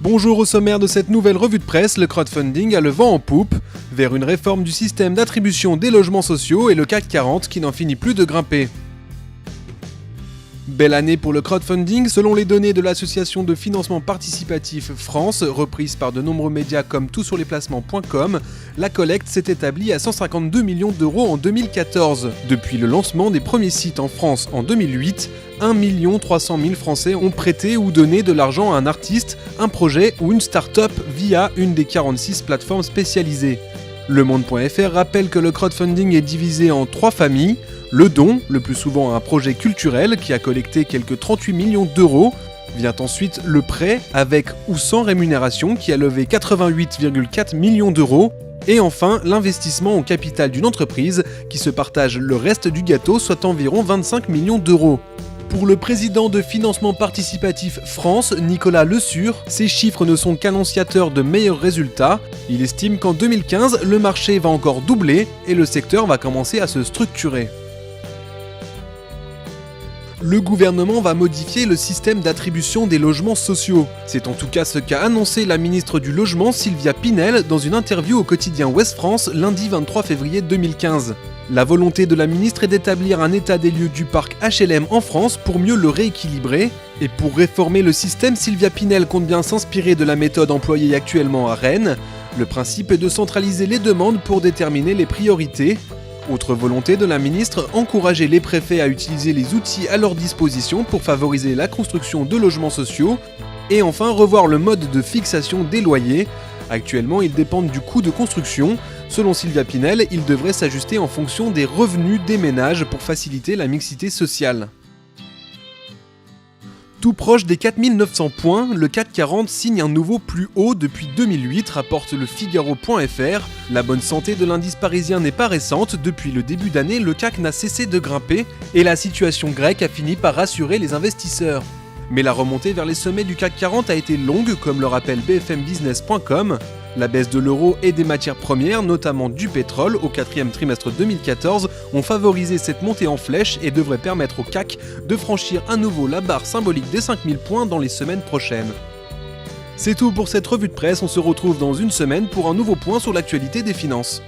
Bonjour au sommaire de cette nouvelle revue de presse, le crowdfunding a le vent en poupe, vers une réforme du système d'attribution des logements sociaux et le CAC 40 qui n'en finit plus de grimper. Belle année pour le crowdfunding, selon les données de l'association de financement participatif France, reprise par de nombreux médias comme toutsurlesplacements.com, la collecte s'est établie à 152 millions d'euros en 2014. Depuis le lancement des premiers sites en France en 2008, 1 300 000 Français ont prêté ou donné de l'argent à un artiste, un projet ou une start-up via une des 46 plateformes spécialisées. Le Monde.fr rappelle que le crowdfunding est divisé en 3 familles. Le don, le plus souvent un projet culturel qui a collecté quelques 38 millions d'euros. Vient ensuite le prêt, avec ou sans rémunération, qui a levé 88,4 millions d'euros. Et enfin, l'investissement au capital d'une entreprise qui se partage le reste du gâteau, soit environ 25 millions d'euros. Pour le président de Financement Participatif France, Nicolas Lesur, ces chiffres ne sont qu'annonciateurs de meilleurs résultats. Il estime qu'en 2015, le marché va encore doubler et le secteur va commencer à se structurer. Le gouvernement va modifier le système d'attribution des logements sociaux. C'est en tout cas ce qu'a annoncé la ministre du Logement Sylvia Pinel dans une interview au quotidien Ouest France lundi 23 février 2015. La volonté de la ministre est d'établir un état des lieux du parc HLM en France pour mieux le rééquilibrer. Et pour réformer le système, Sylvia Pinel compte bien s'inspirer de la méthode employée actuellement à Rennes. Le principe est de centraliser les demandes pour déterminer les priorités. Autre volonté de la ministre, encourager les préfets à utiliser les outils à leur disposition pour favoriser la construction de logements sociaux. Et enfin, revoir le mode de fixation des loyers. Actuellement, ils dépendent du coût de construction. Selon Sylvia Pinel, ils devraient s'ajuster en fonction des revenus des ménages pour faciliter la mixité sociale. Tout proche des 4900 points, le CAC 40 signe un nouveau plus haut depuis 2008, rapporte le Figaro.fr. La bonne santé de l'indice parisien n'est pas récente, depuis le début d'année, le CAC n'a cessé de grimper et la situation grecque a fini par rassurer les investisseurs. Mais la remontée vers les sommets du CAC 40 a été longue, comme le rappelle bfmbusiness.com. La baisse de l'euro et des matières premières, notamment du pétrole, au 4e trimestre 2014, ont favorisé cette montée en flèche et devraient permettre au CAC de franchir à nouveau la barre symbolique des 5000 points dans les semaines prochaines. C'est tout pour cette revue de presse, on se retrouve dans une semaine pour un nouveau point sur l'actualité des finances.